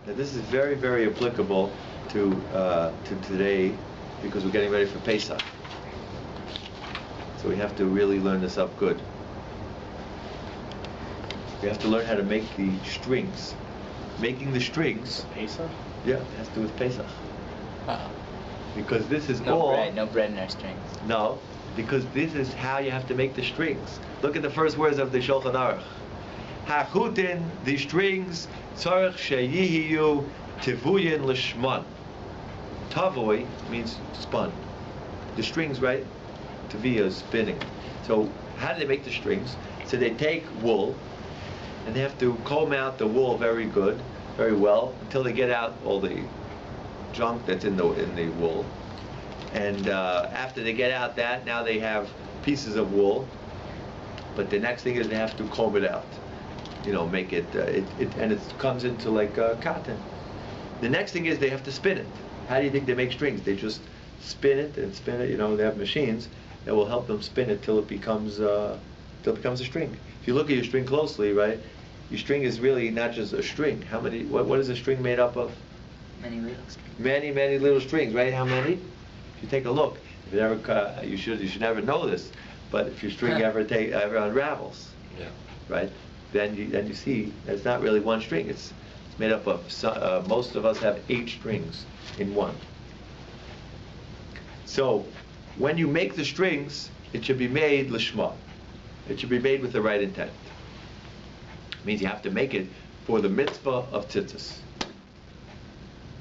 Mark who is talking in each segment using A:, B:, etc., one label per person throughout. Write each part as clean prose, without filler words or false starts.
A: Now this is very, very applicable to today, because we're getting ready for Pesach. So we have to really learn this up good. We have to learn how to make the strings. Making the strings.
B: Pesach?
A: Yeah, it has to do with Pesach. Because this is
C: no bread in our strings.
A: No, because this is how you have to make the strings. Look at the first words of the Shulchan Aruch. Hachutin, the strings, tzarech sheyihiyu tivuyin l'shman. Tavoy means spun. The strings, right? Taviyah is spinning. So how do they make the strings? So they take wool, and they have to comb out the wool very well, until they get out all the junk that's in the wool. And after they get out that, now they have pieces of wool. But the next thing is they have to comb it out. Make it, and it comes into like cotton. The next thing is they have to spin it. How do you think they make strings? They just spin it and spin it. They have machines that will help them spin it till it becomes a string. If you look at your string closely, right, your string is really not just a string. How many? What is a string made up of?
C: Many little strings.
A: Many little strings, right? How many? If you take a look, if you never, you should never know this, but if your string ever unravels,
B: yeah,
A: right, then you see it's not really one string. It's made up of most of us have 8 strings in one. So when you make the strings, it should be made lishma. It should be made with the right intent. It means you have to make it for the mitzvah of tzitzis.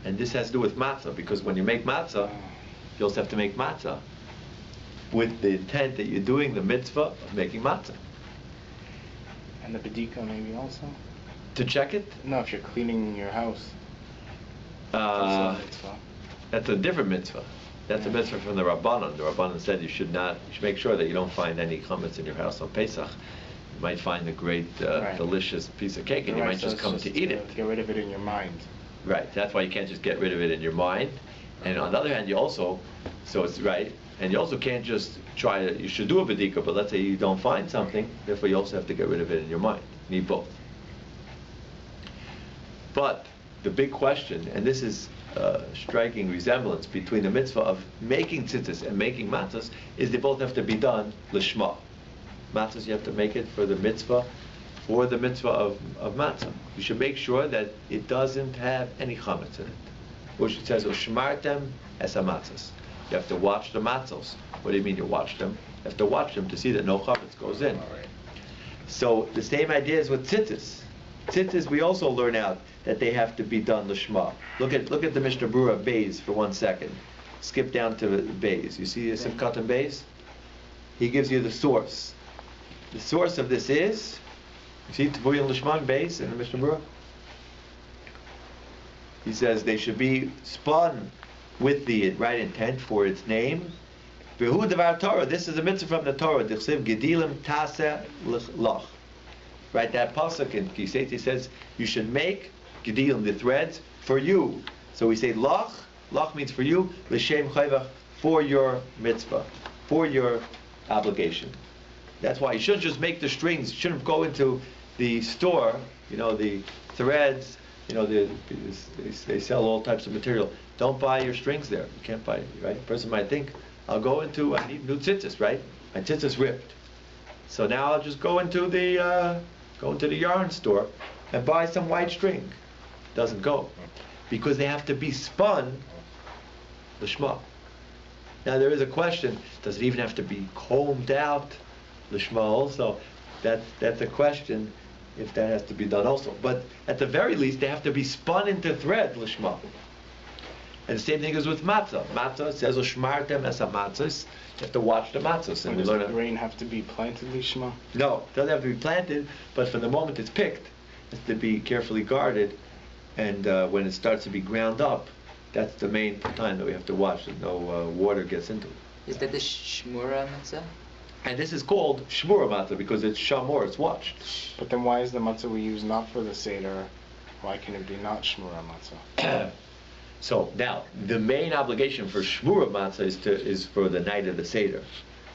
A: And this has to do with matzah, because when you make matzah, you also have to make matzah with the intent that you're doing the mitzvah of making matzah.
B: And the bedika maybe also?
A: To check it?
B: No, if you're cleaning your house.
A: That's a different mitzvah. That's a mitzvah from the Rabbanon. The Rabbanon said you should make sure that you don't find any chametz in your house on Pesach. You might find a great, delicious piece of cake, and you might just come to eat it.
B: Get rid of it in your mind.
A: Right. That's why you can't just get rid of it in your mind. And on the other hand, you also can't just try it. You should do a bedika, but let's say you don't find something, therefore you also have to get rid of it in your mind. You need both. But the big question, and this is a striking resemblance between the mitzvah of making tzitzis and making matzahs, is they both have to be done lishma. Matzahs, you have to make it for the mitzvah of matzah. You should make sure that it doesn't have any chametz in it. Which it says, "Ushmartem es hamatzos." You have to watch the matzos. What do you mean you watch them? You have to watch them to see that no chametz goes in. So the same idea is with tzitzis. Tzitzis, we also learn out that they have to be done lishma. Look at the Mishnah Berurah Beis for 1 second. Skip down to Beis. You see Simchat and Beis? He gives you the source. The source of this is, you see Tvuyin Lishman Beis in the Mishnah Berurah? He says they should be spun with the right intent for its name. V'hu devar Torah. This is a mitzvah from the Torah. Dichsiv gedilim taseh lach. Right, that pasuk in Kiseti says you should make gedilim, the threads, for you. So we say lach. Lach means for you. L'shem chayvach, for your mitzvah, for your obligation. That's why you shouldn't just make the strings. You shouldn't go into the store. The threads. They sell all types of material. Don't buy your strings there. You can't buy it, right? A person might think, I need new tzitzis, right? My tzitzis ripped. So now I'll just go into the yarn store and buy some white string. Doesn't go. Because they have to be spun l'shma. Now there is a question, does it even have to be combed out l'shma also? That's a question, if that has to be done also. But at the very least, they have to be spun into thread l'shma. And the same thing is with matzah. Matzah says ushmartem es hamatzos. You have to watch the matzahs.
B: And does the grain have to be planted lishma?
A: No, it doesn't have to be planted, but from the moment it's picked, it has to be carefully guarded. And when it starts to be ground up, that's the main time that we have to watch that no water gets into it.
C: Is that the Shmura matzah?
A: And this is called Shmura matzah because it's shamor, it's watched.
B: But then why is the matzah we use not for the Seder? Why can it be not Shmura matzah?
A: So now, the main obligation for Shmura matzah is for the night of the Seder.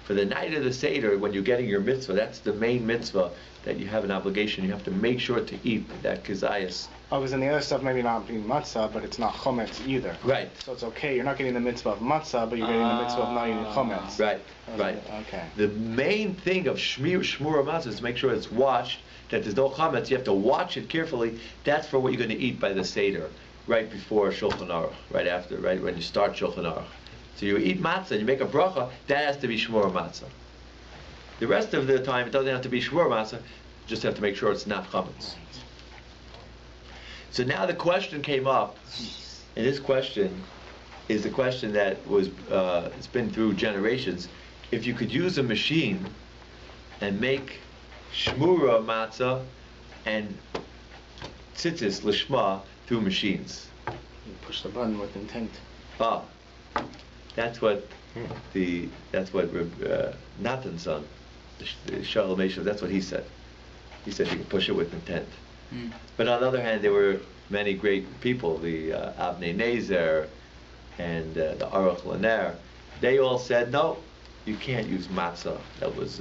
A: For the night of the Seder, when you're getting your mitzvah, that's the main mitzvah that you have an obligation. You have to make sure to eat that kizayas.
B: Oh, because then the other stuff maybe not being matzah, but it's not chometz either.
A: Right.
B: So it's okay. You're not getting the mitzvah of matzah, but you're getting the mitzvah of not eating chometz.
A: Right, right.
B: Okay.
A: The main thing of Shmura matzah is to make sure it's washed, that there's no chametz. You have to watch it carefully. That's for what you're going to eat by the Seder, right before Shulchan Aruch, right after, right when you start Shulchan Aruch. So you eat matzah and you make a bracha, that has to be Shmura matzah. The rest of the time, it doesn't have to be Shmura matzah, just have to make sure it's not chametz. So now the question came up, and this question is the question that was it's been through generations. If you could use a machine and make shmura matzah and tzitzis lishma through machines.
B: You push the button with intent.
A: Ah, that's what Nathan's son, the Shalom Eshel, that's what he said. He said you can push it with intent. But on the other hand, there were many great people, the Avnei Nezer and the Aruch Laner. They all said, no, you can't use matzah that was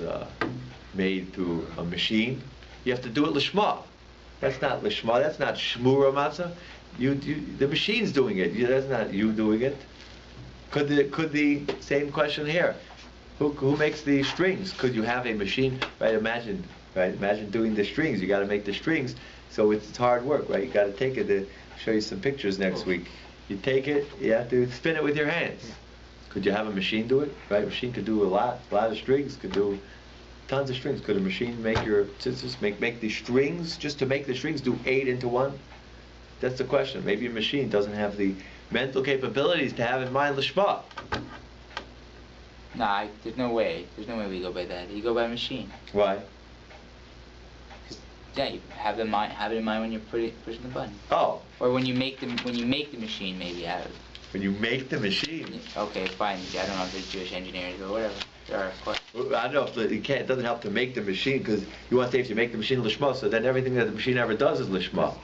A: made through a machine. You have to do it lishma. That's not lishma. That's not shmura matzah. The machine's doing it. That's not you doing it. Could the same question here? Who makes the strings? Could you have a machine? Right? Imagine doing the strings. You got to make the strings. So it's hard work, right? You got to take it. To show you some pictures next week. You take it. You have to spin it with your hands. Could you have a machine do it? Right? A machine could do a lot of strings. Could do tons of strings. Could a machine make your tzitzis, make the strings, just to make the strings do 8 into 1? That's the question. Maybe a machine doesn't have the mental capabilities to have in mind lishma.
C: Nah, there's no way. There's no way we go by that. You go by machine.
A: Why?
C: Yeah, you have it in mind when you're pushing the button.
A: Oh.
C: Or when you make the machine, maybe have it.
A: When you make the machine.
C: Okay, fine. I don't know if there's Jewish engineers or whatever. There are, of course.
A: I don't know if it doesn't help to make the machine, because you want to say if you make the machine lishma, so then everything that the machine ever does is lishma.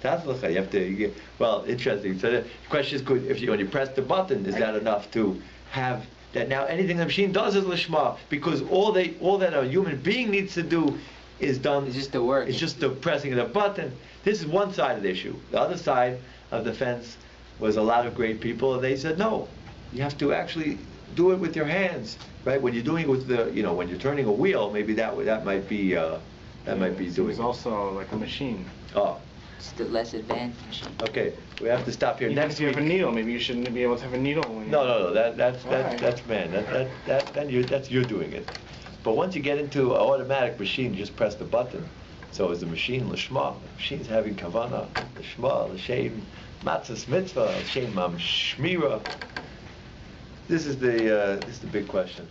A: You have to. Well, interesting. So the question is, when you press the button, is that enough to have that? Now anything the machine does is lishma, because all that a human being needs to do is done.
C: It's just the work.
A: It's just the pressing of the button. This is one side of the issue. The other side of the fence was a lot of great people, and they said no, you have to actually do it with your hands, right? When you're doing it with when you're turning a wheel, maybe that might be doing.
B: It's also like a machine.
A: Oh.
C: It's the less advanced machine.
A: Okay, we have to stop here.
B: Even
A: Next
B: if you have a needle, maybe you shouldn't be able to have a needle.
A: No. That's man. That's you're doing it. But once you get into an automatic machine, you just press the button. So is the machine lishma? The machine's having kavana, lishma, l'shem matzah mitzvah, l'shem shmira. This is the big question.